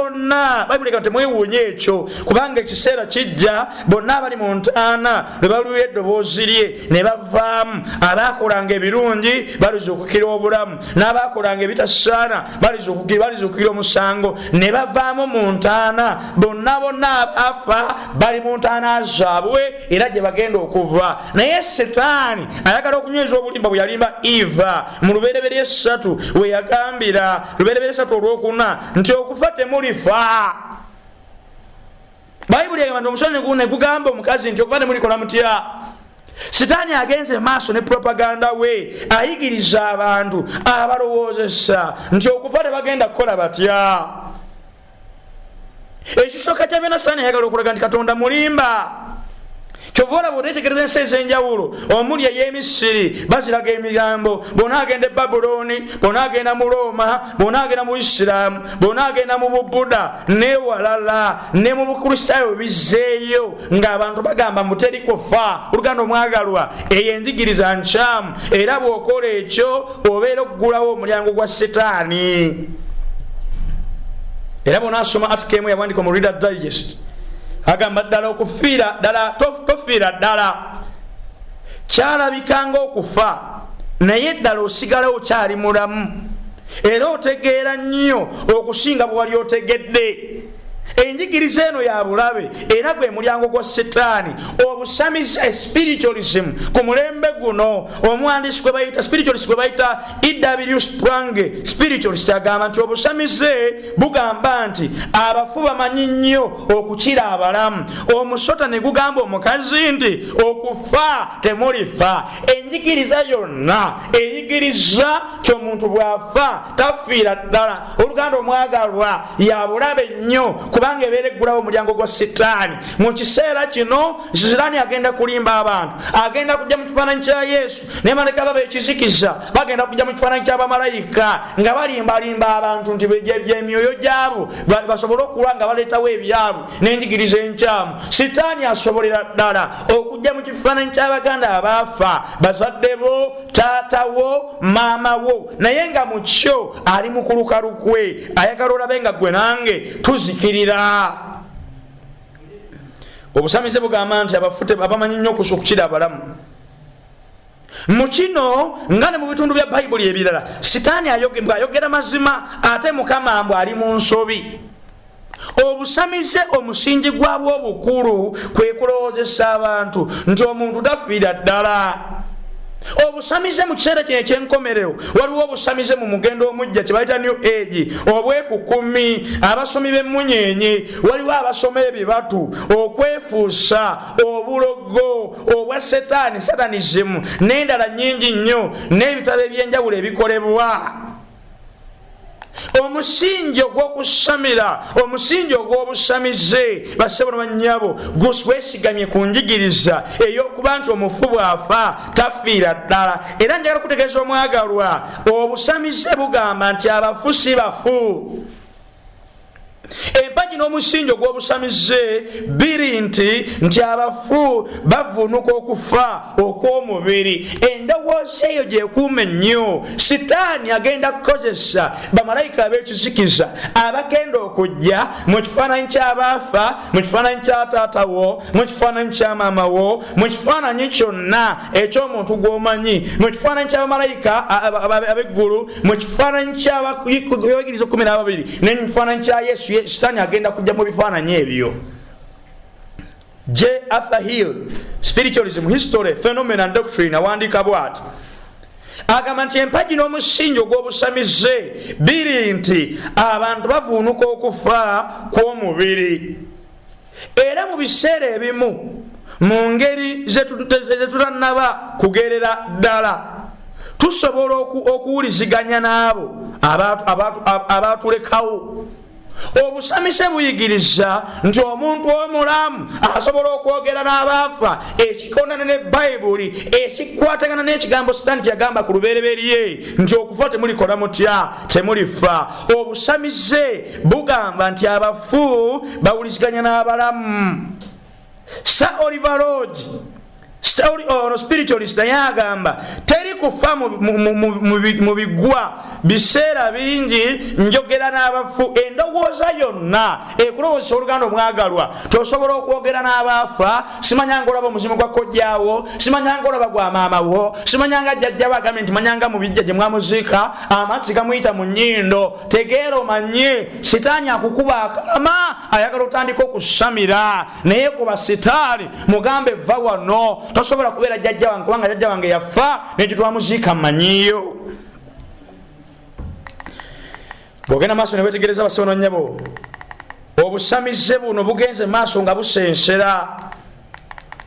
Bayibuli egamba temwewuunye ekyo kubanga ekiseera kijja bonna bali mu ntaana lwe baluwa eddoboozi lye ne bavaamu. Abaakolanga ebirungi balizuukukira obulamu n'abaakolanga ebitasaana balizuukukira omusango ne bavaamu mu ntaana. Bonna abaafa bali mu ntaana zaabwe era gye bagenda okuva. Naye sitaani ayagala okunyweza obulimba bwe yalimba Eva mu Lubereberye 3 we yagambira Lubereberye 3:4 nti okufa temulifa. Bayibuli egamba nti omusolo ne gugamba omukazi nti okufa temulikola mutya. Sitaani agenze maaso ne propaganda we ayigiriza abantu abalowoozesa nti okufa tebagenda kukola batya. Ekisooka kya byonna Sitaani ayagala okulaga nti Katonda mulimba. Kyova olaba oteetegereza ensi ez'enjawulo omuli ey'Emisiri baziraga emigambo bonna agenda e Babuloni bonna agenda mu Roma bonna agenda mu Isiraamu bonna agenda mu Bubuda n'ewalala ne mu Bukristaayo bizzeeyo ng'abantu bagamba muteri kufa. Oluganda omwagalwa eyo enzigiriza nkyamu era bw'okola ekyo obeera okuggulawo omulyango gwa Sitaani. era bona asoma article emu yawandika mu Reader Digest agamba ddala okufiira ddala tofiira ddala kyalabikanga okufa naye ddala osigalawo kyali mulamu era otegeera nnyo okusinga bwe wali otegedde. Enjigiriza eno ya bulabe era gwe mulyango gwa Setaani. Obusamize spiritualism ku mulembe guno omwandisi gwe bayita spiritualist gwe bayita E.W. Sprang spiritualist agamba nti obusamize bugamba nti abafu bamanyi nnyo okukira abalamu. Omusota ne gugamba omukazi nti okufa temulifa. Enjigiriza yonna eyigiriza ky'omuntu bw'afa tafiira ddala. Oluganda omwagalwa ya bulabe nnyo kubanga ebeera eggulawo omulyango gwa Setaani. Mu kiseera kino Setaani agenda kulimba abantu, agenda kujja mu kifaananyi kya Yesu ne bamalayika baba ekizikiza bagenda kujja mu kifaananyi ky'abamalayika nga balimbalimba abantu nti emyoyo gyabo basobole okulwa nga baleetawo ebyabwe n'enjigiriza enkyamu. Setaani asobolera ddala okujja mu kifaananyi ky'abaganda abaafa, bazadde bo, taata wo, maama wo, naye nga mu kyo ali mu kulukalukwe ayagala olabe nga gwe nange tuzikirira. Obusamize bugamba nti abafute abamanyi nnyo okukira abalamu. Mu kino nga ne mu bitundu bya Bayibuli ebirala Setaani ayogera mazima ate Mukama mbw ali mu nsobi. Obusamize omusingi gwabwo obukulu kwe kulowoozesa abantu nti omuntu tafiira ddala. Obusamize mu kiseera kino ekyenkomerero waliwo obusamize mu mugendo omujja kye bayita New Age, obwekukumi, abasomi b'emmunyeenye, waliwo abasoma ebibatu, okwefuusa, obulogo, obwa Setaani satanism n'endala nnyingi nnyo n'ebitabo eby'enjawulo ebikolebwa. Omusingi ogw'okusamira, omusingi ogw'obusamize bassebo bannyabo gwesigamye ku njigiriza ey'okuba nti omufu bw'afa tafiira ddala. Era njagala kutegeeza omwagalwa obusamize bugamba nti abafu si bafu. Empagi n'omusingi ogw'obusamize biri nti abafu bavunuka okufa okw'omubiri. Endowooza eyo gyekuume nnyo. Setaani agenda kukozesa bamalayika ab'ekizikiza abagenda okujja mu kifaananyi ky'abaafa, mu kifaananyi kya taata wo, mu kifaananyi kya maama wo, mu kifaananyi kyonna eky'omuntu gw'omanyi, mu kifaananyi ky'abamalayika ab'eggulu, mu kifaananyi ky'abayigiriza 12 ne mu kifaananyi kya Yesu. Setaani agenda kujja mu bifaananyi ebyo. J. Arthur Hill, Spiritualism, History, Phenomena and Doctrine awandiika bw'ati agamba nti empagi n'omusingi ogw'obusamize biri nti abantu bavuunuka okufa kw'omubiri. Era mu biseera ebimu mu ngeri zetutannaba kugerera ddala tusobola okuwuliziganya n'abo abaatulekawo. Obusamize buyigiriza nti omuntu omulamu asobola okwogera n'abaafa ekikondana ne Bayibuli ekikwatagana n'ekigambo Setaani kyagamba ku lubereberye nti okufa temulikola mutya, temulifa. Obusamize bugamba nti abafu bawuliziganya n'abalamu. Sir Oliver Lodge spiritualist naye agamba teri kufa mu bigwa biseera bingi njogera n'abafu. Endowooza yonna ekulowooza oluganda omwagalwa tosobola okwogera n'abaafa. Simanyanga olaba omuzimu gwa kojjaawo, simanyanga olaba gwa maama wo, simanyanga jjajjawo agambye nti manyanga mu bijja gye mwamuziika amazzi gamuyita mu nnyindo. Tegeera omanye Setaani akukuba akama ayagala otandika okusamira naye kuba Setaani mugambe vva wano. Tosobola kubeera jjajja wange kubanga jjajja wange yafa nekyo twamuziika mmanyiyo. Bw'ogenda maaso ne weetegereza basono nnyabo obusamize buno bugenze maaso nga busensera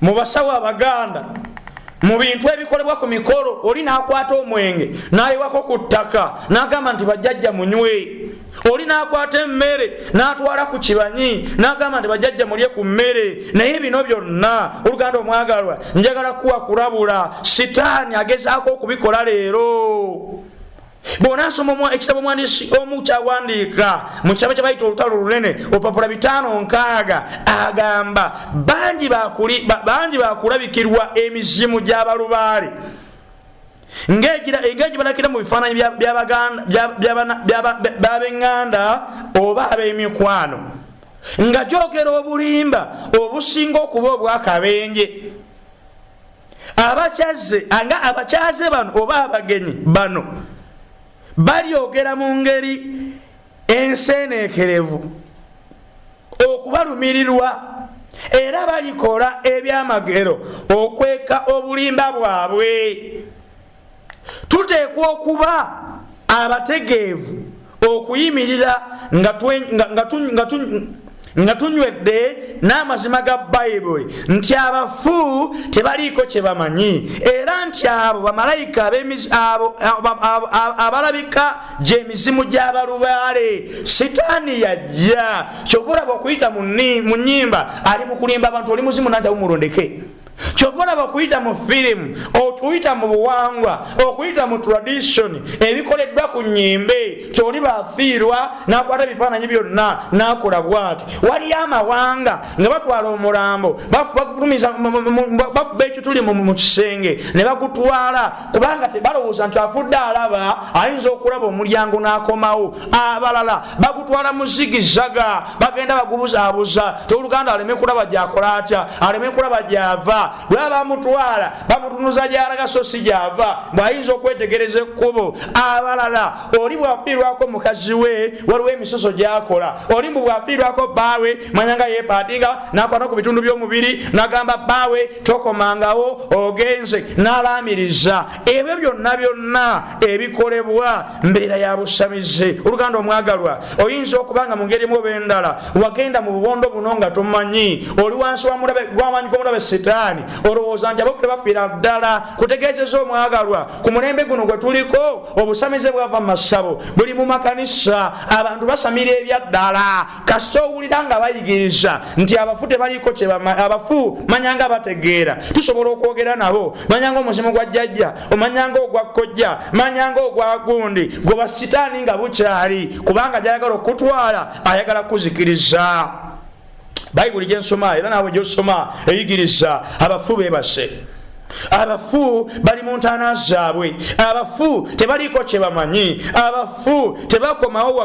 mu basawo Abaganda. Mu bintu ebikolebwa ku mikolo oli n'akwata omwenge n'ayiwako ku ttaka n'agamba nti bajjajja munywe. Oli n'akwata emmere n'atwala ku kibanyi n'agamba nti bajjajja mulye ku mmere. Naye bino byonna oluganda omwagalwa njagala kuwa kulabula Setaani agezaako okubikola leero. Bona asoma ekitabo omwandisi omu kyawandiika mu kitabo kye bayita olutalo olunene olupapula 5-6 agamba bangi bakulabikirwa emizimu gy'abalubaale ng'egibalakira mu bifaananyi by'Abenganda oba ab'emikwano nga gyogera obulimba obusinga okuba obwakabenje. Abakyaze bano oba abagenyi bano balyogera mu ngeri enseeneekerevu okubalumirirwa era balikola ebyamagero okweka obulimba bwabwe. Tuteekwa okuba abategeevu okuyimirira nga tunywedde n'amazima ga Bayibuli nti abafu tebaliiko kye bamanyi era nti abo bamalayika abalabika gy'emizimu gy'abalubaale. Sitaani yajja kyova olaba okuyita mu nnyimba ali mu kulimba abantu oli muzimu najja bumulondeke. Kyova olaba okuyita mu firimu, okuyita mu buwangwa, okuyita mu tradition ebikoleddwa ku nnyimbe kyoli baafiirwa n'akwata ebifaananyi byonna n'akola bw'ati. Waliyo amawanga nga batwala omulambo bakuba ekituli mu kisenge ne bagutwala kubanga tebalowooza nti afudde alaba ayinza okulaba omulyango n'akomawo. Abalala bagutwala mu zigizaga bagenda bagubuzaabuza teoluganda aleme kulaba gy'akola atya, aleme kulaba gy'ava. Bwe bamutwala bamutunuza gy'alaga so si gy'ava bw'ayinza okwetegereza ekkubo. Abalala oli bw'afiirwako mukazi we waliwo emisoso gy'akola, oli bw'afiirwako bbaawe manyanga yeepaadinga n'akwata ku bitundu by'omubiri n'agamba bbaawe tokomangawo ogenze n'alaamiriza. Ebyo byonna ebikolebwa mbeera ya busamize. Oluganda omwagalwa, oyinza okubanga mu ngeri mu oba endala wagenda mu bubondo buno nga tomanyi, oli wansi gw'amaanyi g'omulabe Setaani, olowooza nti abo tebafiira ddala. Kutegeezeza omwagalwa, ku mulembe guno gwe tuliko obusamize bwava mu masabo buli mu makanisa. Abantu basamira ebyaddala kasita owulira nga bayigiriza nti abafu tebaliiko abafu manyanga bategeera. Tusobola okwogera nabo manyanga omuzimu gwa jjajja, omanyanga ogwa kkojja, manyanga ogwa gundi gwe Sitaani nga bukyali kubanga gy'ayagala okutwala ayagala kuzikiriza. Bayibuli gye nsoma era naawe gy'osoma eyigiriza abafu beebase. Abafu bali mu ntaana zaabwe, abafu tebaliiko kye bamanyi, abafu tebakomawo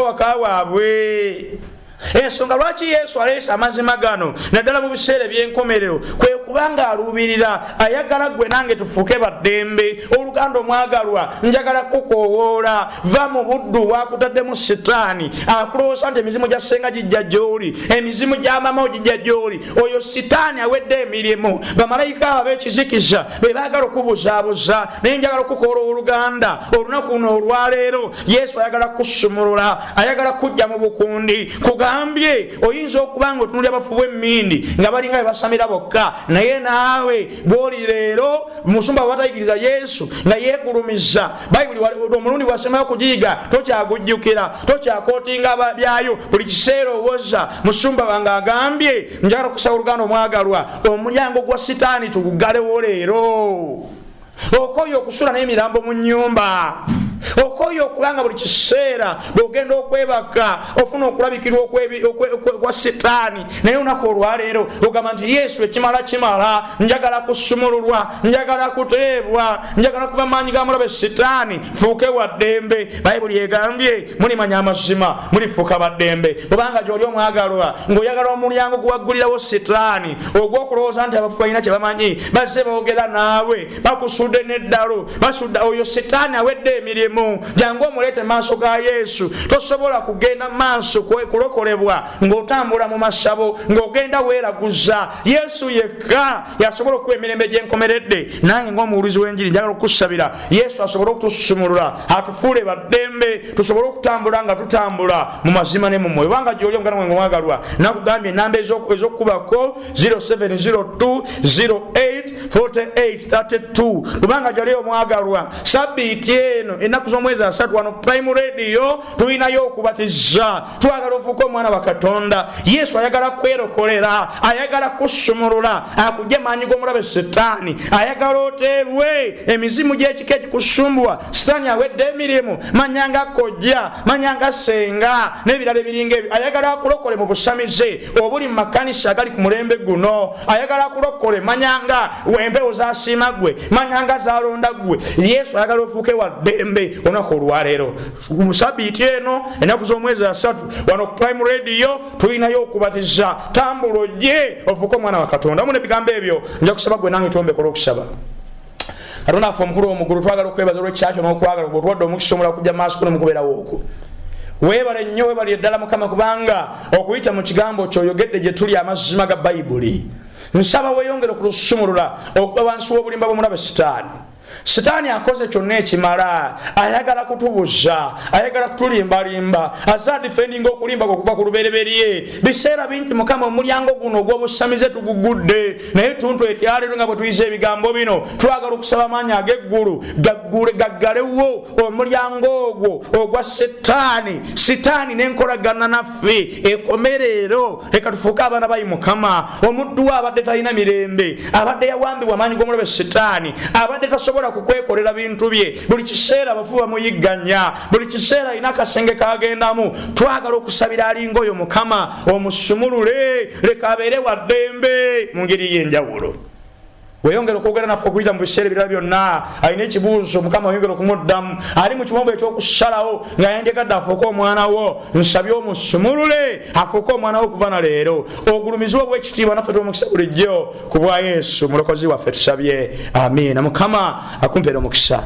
waka waabwe. Ensonga lwaki Yesu aleese amazima gano naddala mu biseera eby'enkomerero kwe kubanga aluubirira ayagala gwe nange tufuuke baddembe. Oluganda omwagalwa, njagala kukoowoola, va mu buddu bwakutaddemu Setaani akulowooza nti emizimu gya ssenga gijja gy'oli, emizimu gya mama gijja gy'oli. Oyo Setaani awedde emirimu. Bamalayika abo ab'ekizikiza be baagala okubuzaabuza. Naye njagala okukoola oluganda olunaku luno olwaleero Yesu ayagala kusumulula, ayagala kujja mu bukundi. Kugambye oyinza okuba nga otunulira abafu b'emmindi nga balinga bebasamira bokka, naye naawe bw'oli leero musumba bw'atayigiriza Yesu nga yeegulumiza Bayibuli omulundi bw'asembayo kugiyiga tokyagujjukira, tokyakootinga byayo buli kiseera owoza. Musumba wange agambye njagala okusaba oluganda omwagalwa omulyango gwa Setaani tugugalewo leero. Okoyo okusula n'emirambo mu nnyumba, okoyo okubanga buli kiseera bw'ogenda okwebaka ofuna okulabikirwa kwa Setaani. Naye olunaku olwaleero ogamba nti Yesu ekimala kimala, njagala kusumululwa, njagala kuteebwa, njagala kuva maanyi ga mulabe Setaani, fuuke wa ddembe. Bayibuli egambye mulimanya amazima mulifuuka baddembe. Kubanga gy'oli omwagalwa ng'oyagala omulyango guwaggulirawo Setaani ogw'okulowooza nti abafu balina kye bamanyi, bazze boogera naawe bakusudde n'eddalo, basudda oyo Setaani awedde emirimu. Jangu omuleete maaso ga Yesu. Tosobola kugenda maaso kulokolebwa ng'otambula mu masabo ng'ogenda weeraguza. Yesu yekka yasobola okuwa emirembe gy'enkomeredde. Nange ng'omuwulizi w'enjiri njagala okusabira Yesu asobole okutusumulula, atufuule baddembe, tusobole okutambula nga tutambula mu mazima ne mu mwoyo. Kubanga gy'oli omuganda gwange omwagalwa, nakugambye ennamba ez'okukubako 0702084832. Kubanga gy'oli omwagalwa, sabbiiti eno ennaku z'omwezi 3 wano Prime Radio tulinayo okubatiza. Twagala ofuuke omwana wa Katonda. Yesu ayagala kwerokolera, ayagala kusumulula, akugye maanyi g'omulabe Setaani, ayagala oteebwe emizimu gy'ekika ekikusumbwa. Setaani awedde emirimu, manyanga kojja, manyanga senga n'ebirala ebiringa ebyo. Ayagala akulokole mu busamize obuli mu makanisa agali ku mulembe guno. Ayagala akulokole manyanga empewo zasiima ggwe, manyanga zalonda ggwe. Yesu ayagala ofuuke wa ddembe olunaku olwaleero mu sabiiti eno ennaku z'omwezi 3 wano ku Prime Radio tulinayo okubatiza tambula ojje ofuuke omwana wa Katonda. Mune ebigambo ebyo nja kusaba gwe nange tuombekola okusaba. Katonda affe omukulu omugulu twagala okwebaza olw'ekyakyo n'okwagala kutuwadde omukisa omulala okujja maaso kuno mukubeerawo okwo. Weebale nnyo weebale ddala Mukama kubanga okuyita mu kigambo ky'oyogedde gye tuli amazima ga Bayibuli. Nsaba weeyongere okulusumulula okuba wansi w'obulimba bw'omulabe Sitaani akoze kyonna ekimala, ayagala kutubuza, ayagala kutulimbalimba, azadifendinga okulimba okuva ku lubereberye. Biseera bingi Mukama omulyango guno ogw'obusamize tugugudde, naye tuntu ekyaleero nga bwe tuyize ebigambo bino twagala okusaba amaanyi ag'eggulu gaggalewo omulyango ogwo ogwa Sitaani n'enkolagana naffe ekomereero. Leka tufuuke abaana bayi Mukama. Omuddu we abadde talina mirembe, abadde yawambibwa amaanyi g'omulabe Sitaani, abadde tasobola kukwekolera bintu bye, buli kiseera abafu bamuyigganya, buli kiseera alina akasenge kagendamu. Twagala okusabira alinga oyo Mukama omusumulule, leka abeere wa ddembe mu ngeri y'enjawulo. Weyongera okwogera naffe okuyita mu biseera ebirala byonna. Alina ekibuuzo Mukama weyongera okumuddamu. Ali mu kiwumbu ekyokusalawo nga yandyagadde afuuke omwana wo. Nsabye omusumulule afuuke omwana wo okuva na leero. Ogulumizibwe obw'ekitiibwa naffe tuomukisa bulijjo ku bwa Yesu mulokozi waffe tusabye. Amiina. Mukama akumpeera omukisa.